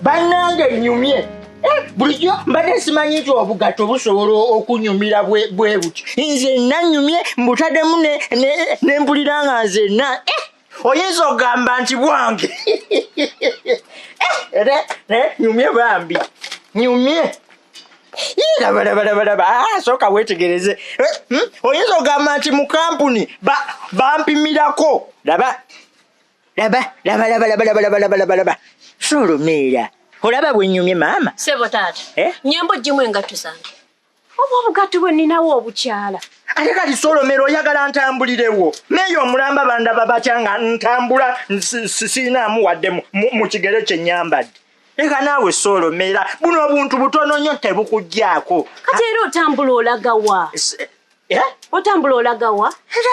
Bannange nyumye. Bulijjo mbadde simanyi nti obugatto busobola okunyumira bwe butyo. Nze nanyumye mbutaddemu ne mpulira nga nzenna. Oyinza okugamba nti bwange. Nyumye bambi. Nyumye. Laba. Soka wetegereze. Oyinza okugamba nti mu kampuni bampimirako. Laba. Solomera. Olaba bwe nyumye mama. Sebo taata. Nyembo jimu engatto zange. Obugatto bwe ninawo obukyala. Ate kati Solomera oyagala ntambulirewo. Meeyo omulamba bandaba batyanga ntambula sinaamu wadde mu kigere kye nyambadde. Leka naawe Solomera buno obuntu butono nnyo tebukuggyako. Kati era otambula olagawa. Otambula olagawa? Era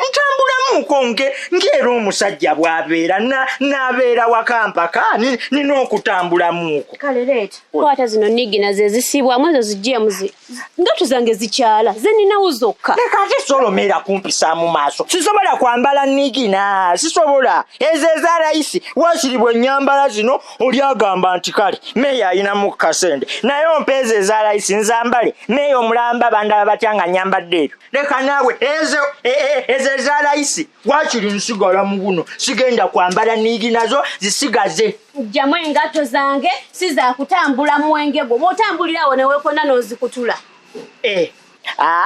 ntambulamuuko ng'era omusajja bw'abeera n'abeera wakampaka nina okutambulamuuko. Kale leeta kwata zino nigina ze zisibwamu ezo zijjeemu ngatto zange zikyala ze ninawo zokka. Leka ate Solomera kumpisa mu maaso. Sisobola kwambala nigina sisobola. Ezo eza layisi waakiri bwe nnyambala zino oli agamba nti kale meeyo ayinamu kasende naye ompeezo eza layisi nzambale meeyo omulamba bandaba batyanga nyambadde ebyo. Leka naawe ezo eza layisi waakiri nsigala mu buno sigenda kwambala nigi nazo zisigaze. Jjamu engatto zange siza kutambula mwenge gwo bw'otambulirawo ne weekona n'ozikutula.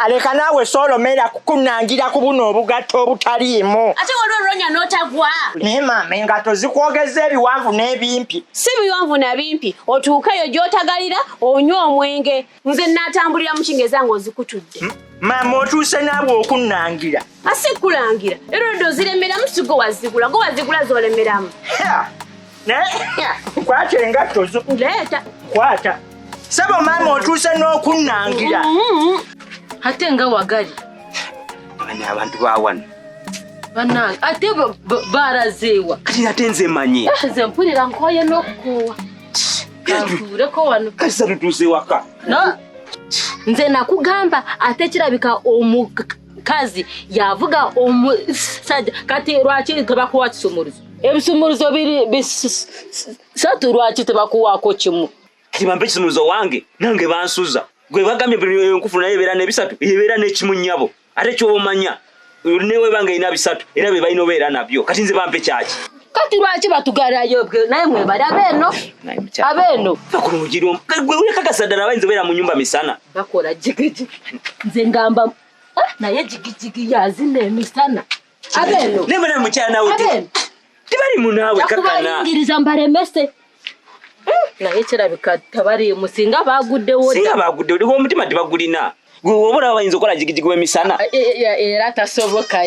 Leka naawe Solomera kukunangira ku buno obugatto obutaliimu. Ate waliwo olwonya n'otagwa. Naye maama engatto zikwogeza ebiwanvu n'ebimpi. Si biwanvu na bimpi otuukeyo gy'otagalira onywa omwenge nze n'atambulira mu kingeza ng'ozikutudde. Maama otuuse naawe okunnangira. Asikulangira era oddo oziremeramu sigo wazigula go wazigula z'olemeramu. Kwata engatto zo. Leeta. Kwata. Sabo maama otuuse n'okunnangira. Ate nga wagali. Bana abantu bawano. Bannange ate barazeewa. Kati ate nze mmanyi. Nze mpulira nkooye n'okukoowa. Kantuuleko wano. Kasa tutuuse waka. Nze nakugamba ate kirabika omukazi yavuga omusajja kati lwaki tebakuwa kisumuluzo. Ebisumuluzo biri bisatu lwaki tebakuwaako kimu. Kati bampe kisumuluzo wange nange bansuza. Gwe bagambye enkufulu naye ebeera n'ebisatu ebeera n'ekimu nnyabo ate ky'obomanya newe bange ina bisatu era be balina obeera nabyo kati nze bampe kyaki. Kati lwaki batugalayo naye mwebali abeeno bakulungirwa gwe ulekakasa ddala bayinza obeera mu nnyumba misana bakola jigiji nze ngamba naye jigijigi yazina emisana abeeno naye bana mukyala nawe tebali munaawe kakana akubayingiriza mbalemese naye kirabika tabali musinga baguddewo omutima tebagulina gwe obulaba bayinza okola jigijigi w'emisana era tasoboka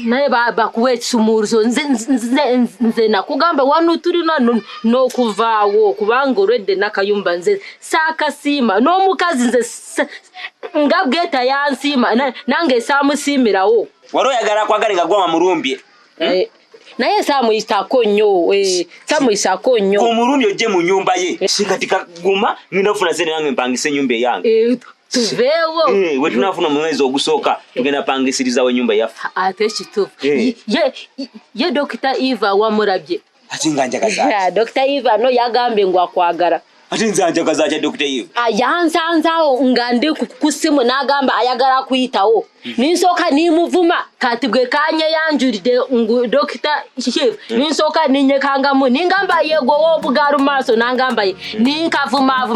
naye bakuwa ekisumuluzo nze nakugamba wano tulina n'okuvaawo kubanga olwedde nakayumba nze saakasiima n'omukazi nze nga bweta yansiima nange saamusiimirawo wali oyagala kwagale nga gwama mulumbye naye saamuyisako nnyo omulumbye ojje mu nnyumba ye kati kaguma ngenda okufuna sente nange mpangisa ennyumba eyange tuveewo we tunafuna mu mwezi ogusooka tugenda pangisirizawo ennyumba yaffe ate kituufu ye Dr. Eva wamulabye ate nga njagaza Dr. Eva no yagambye ngu akwagala ate nze njagaza kya Dr. Eva yansanzawo nga ndi ku ssimu n'agamba ayagala kuyitawo ninsooka nimuvuma kati bwe kanye yanjulidde ngu Dr. Eva ninsooka ninyekangamu ningamba yegowo obugalu maaso nangamba ye ninkavuma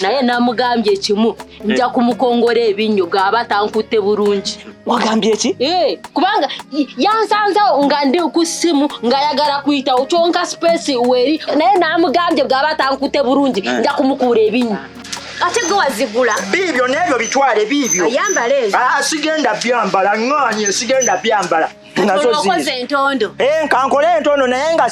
naye namugambye kimu nja kumukongola ebinnyo gaba tankutte bulungi. Wagambye ki? Kubanga yansanzawo nga ndi ku ssimu nga ayagala kuyitawo kyonka space weri naye namugambye gaba tankutte bulungi nja kumukuula ebinnyo. Ate gwe wazigula bibyo n'ebyo bitwale bibyo ayambala ezo sigenda byambala nganye sigenda byambala nazo okoze entondo nkankole entondo naye nga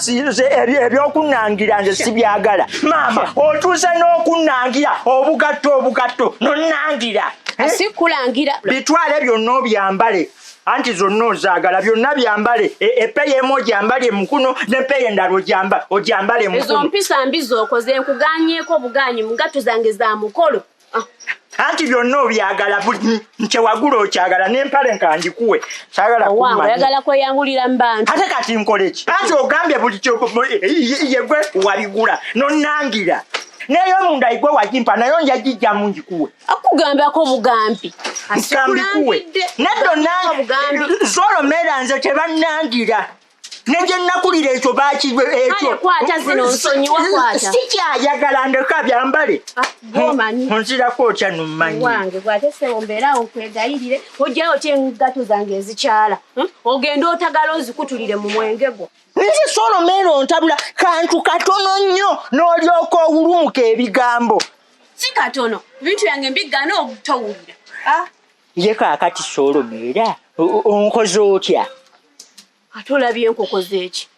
ebyokunnangira nze sibyagala maama otuuse n'okunnangira obugatto nonnangira asikulangira bitwale byonna obyambale anti zonna ozaagala byonna byambale epeeyi emu ogyambale mukuno n'epeeyi endala ogyambale mukuno. Ezo mpisa mbi z'okoze nkugaanyeeko obugaanyi mu ngatto zange za mukolo. anti byonna obyagala buli nkyewagula okyagala n'empale nkangikuwe kyagala wange oyagala kweyangulira mu bantu ate kati nkole ki anti ogambye buli yegwe wabigula nonnangira neyo munda igwe wagimpa nayo njagijjamu njikuwe akugambako bugambi nkambikuwe neddo nange Solomera nze tebannangira Neje nakulira ekyo bakigwe ekyo. Kwata zino nsonyi wakwata. Sikyayagala ndeka byambale. Gomanyi. Onzira ko kya numanyi. Wange gwate se ombera okwegayirire. Ojjayo kyengato zange ezikyala. Ogenda otagala ozikutulire mu mwengego. Nze Solomera ontabula kantu katono nnyo n'olyoka owulumuka ebigambo. Si katono. Bintu yange mbigana obutowulira. Ye kaakati Solomera onkoze otya? Atolabye enkoko zeki.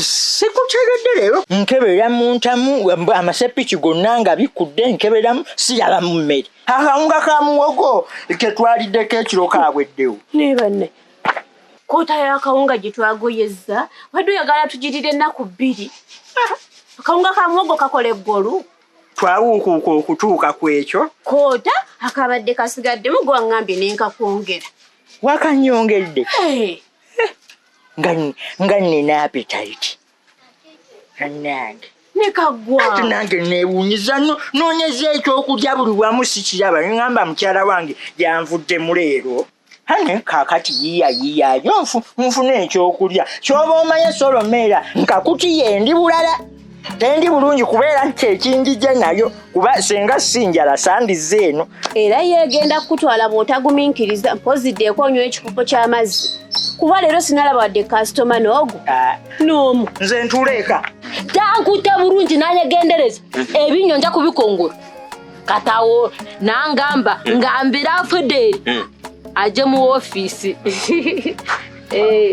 Sikutegedde leero nkebera muntamu amasepiki gonna nga bikudde nkeberamu siyaba mu mmere akawunga ka muwogo ketwaliddeko ekiro kaabweddewo ne banne kota y'akawunga gye twagoyezza wadde oyagala tugirire ennaku 2 akawunga ka muwogo kakola eggolu twawuukuuka okutuuka ku ekyo kota akabadde kasigaddemu gwaŋŋambye nenkakwongera wakanyongedde nga nina appetite nange nekagwa nange neewunyiza noonyeza ekyokulya buli wamu sikiraba neŋŋamba mukyala wange yanvudde mu leero hane kaakati yiyayo nfuna ekyokulya kyoba omanye Solomera nkakutiye ndi bulala tendi bulungi kubeera nti ekinjije nayo kuba senga sinjala sandize eno era yegenda kutwala bw'otagumiikiriza mpoziddeeko onywa ekikopo ky'amazzi kuba leero sinalaba wadde kasitoma n'ogo n'omu nze ntuleeka tankutte bulungi nanyegendereza ebinyo nja kubikongora katawo nangamba ngambira afuddeeri aje mu ofiisi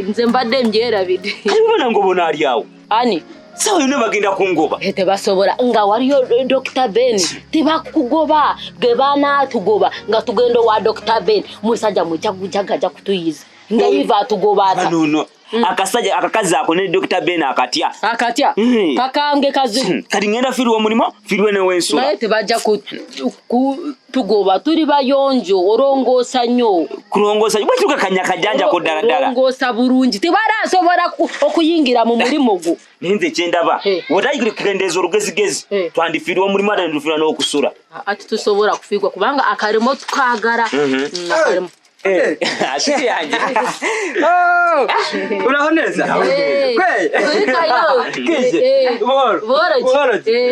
nze mbadde mbyerabidde ayibona ngobona ali awo ani sawa yonna bagenda kungoba tebasobola nga waliyo Dr. Ben tebakugoba ge banaatugoba nga tugenda wa Dr. Ben musajja mujagajja kutuyiza nga iva atugoba ata nono akasajja akakazi ako ne Dr. Ben akatya kakange kazi kati ngenda firiwo mulimo firiwe ne wensula naye tebajja tugoba tuli bayonjo olongoosa nnyo kulongoosa bwe tuka kanyakajanja ko ddala olongoosa bulungi tebarasobola okuyingira mu mulimo gwo ninze kyendaba wotayigire kukendeeza olugezigezi twandifiriwo mulimo ate ndifira n'okusula ati tusobola kufiigwa kubanga akalimo tukagala akalimo ashiti yanjye urahoneza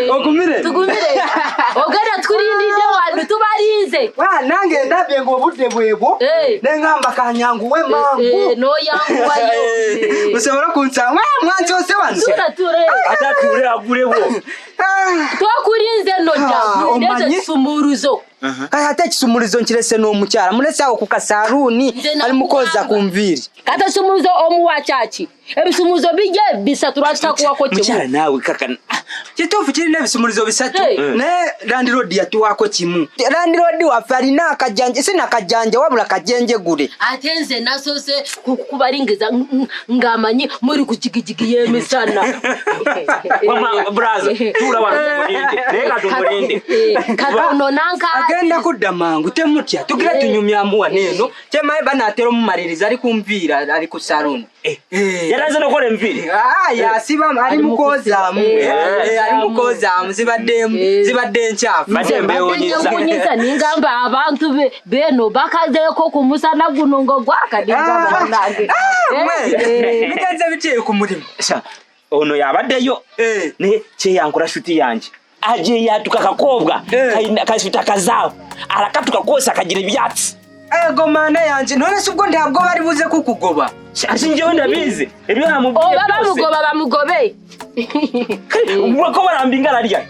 tugumire ogenda tukulindidde wantu tubalinze nange ndabye ng'obudde bwebwo neŋŋamba kanyanguwe mangu noyanguwayo musobola kunsanga mwansoose wano ate atuule agulebwo twakulinze nojja ekisumuluzo kaya ate ekisumuluzo nkirese n'omukyala mulese awo ku kasaluuni ali mukoza ku nviiri kata ekisumuluzo omuwakyaki ebisumuluzo bijja bisatu lwakitakuwako kimu mukyala naawe kaka kituufu kirina ebisumuluzo bisatu naye landiroodi yatuwaako kimu landiroodi waffe alina akajjanja si nakajjanja wabula kajenjegule ate nze nasoose kubalingeza ng'amanyi muri ku jigijigi y'emisana braza tuula wantumulinde naye katumulinde katono nankaaje agenda kudda mangu temutya tugira tunyumyamu waneeno kyemaye banaatera omumaliriza ali ku nviira ali ku saluuni yalaze nokola enviiri yasiba ali mukozaamu ali mukozaamu zibadde nkyafu mbewonyiza ningamba abantu beno bakazeeko ku musana guno ngo gwakadinga banange bigenze bityeyo ku mulimu ono yabaddeyo naye kyeyankula shuti yange aje yatuka kakoobwa kasita kazaawo alakatuka koosa kagira ebyatsi ego maana yanje none subwo ntabwo bari buze kukugoba ati njewe ndabizi ebyo oba bamugobe ko barambingala lya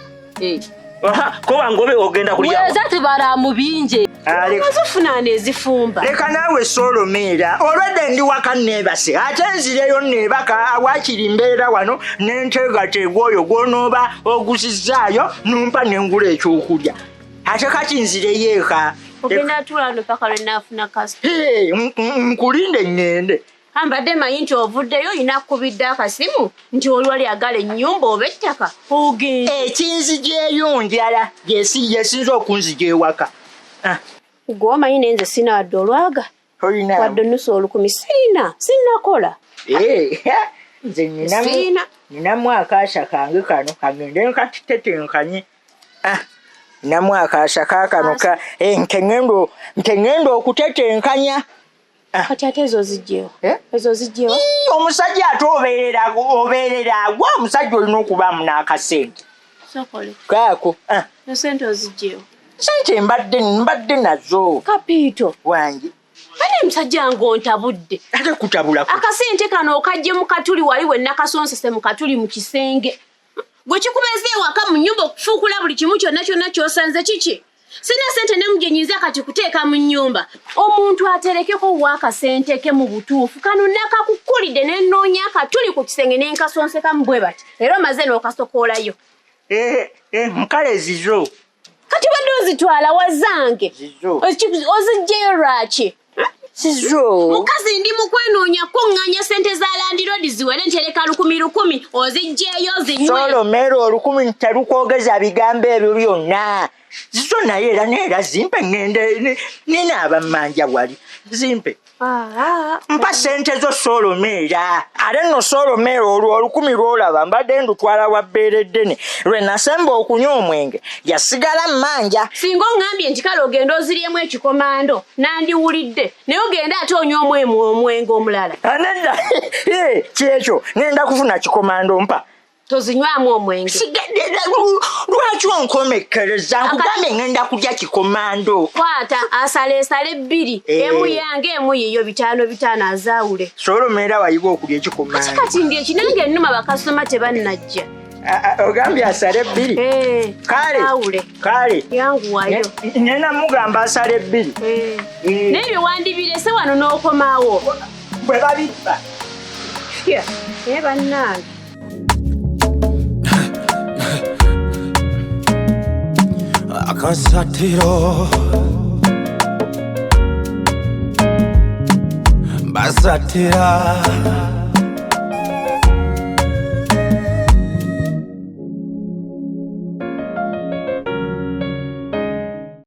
ko bangobe ogenda kulya weza tebaramubinje bazifuna nezifumba leka naawe Solomera olwedde ndi waka neebase ate nzireyo neebaka awakiri mbeera wano nenteegateegwa oyo gw'onooba ogusizaayo numpa nengula ekyokulya ate kati nzireyo eka ogenda tulano paka lwenafuna kasita nkulinde ngende ambadde manyi nti ovuddeyo olina kukubidde akasimu nti olwali agala ennyumba oba ettaka ogende ekinzijeeyo njala yesinza okunzija ewaka Gwe omanyi nenze sina wadde olwaga olina wadde nusu olukumi sinnakola nze ninamu akaasha kange kano kagende nkatitetenkanye ninamu akaasha kakano nkengendo okutetenkanya kati ate ezo zijjewa omusajja ate obeerera gwe omusajja olina okubaamu n'akasente sokole kaako esente ozijjewa sente mbadde nazo kapiito wange ane musajja wange ontabudde ate kutabulako akasente kano okajje mu katuli wali wenna kasonsese mu katuli mu kisenge gwe kikubeze ewaka mu nnyumba okufuukula buli kimu kyonna ky'osanze kiki sina sente ne mugenyiza kati kuteeka mu nnyumba omuntu aterekeko w'akasente ke mu butuufu kano nakakukulidde ne nnoonya akatuli ku kisenge ne nkasonsekamu bwe bati era omaze n'okasokoolayo mukale zizo kati badde ozitwala wazange ozijjeyo lwaki zizo mukazi ndi mu kwenoonya kuŋŋaanya sente za landiroodi ziwere ntereka 1,000 ozijjeeyo zinywe solomero 1000 terukwogeza bigambo ebyo byonna zizo naye era neera zimpe ŋŋende ninaaba mmanja wali zimpe mpa sente zo solomeera ate nno solomeera olwo 1000 lwolaba mbadde ndutwala wabbeereddene lwe nasemba okunywa omwenge yasigala mmanja singa oŋŋambye nti kale ogenda oziryemu ekikomando nandiwulidde naye ogenda ate onywa omwenge omulala nedda kyekyo ngenda kufuna kikomando mpa tozinywamu omwenge lwaki onkomekkereza nkugambye ngenda kulya kikomando kwata asaleesale 2 emu yange emu yiyo 5 azaawule solomeera wayiwa okulya ekikomando kati ndi ekinange ennuma bakasoma tebannajja ogambye asale 2 kale yanguwayo nena mugamba asale 2 nebyo wandibirese wano n'okomaawo bwe babibba naye bannange AKASATTIRO basatira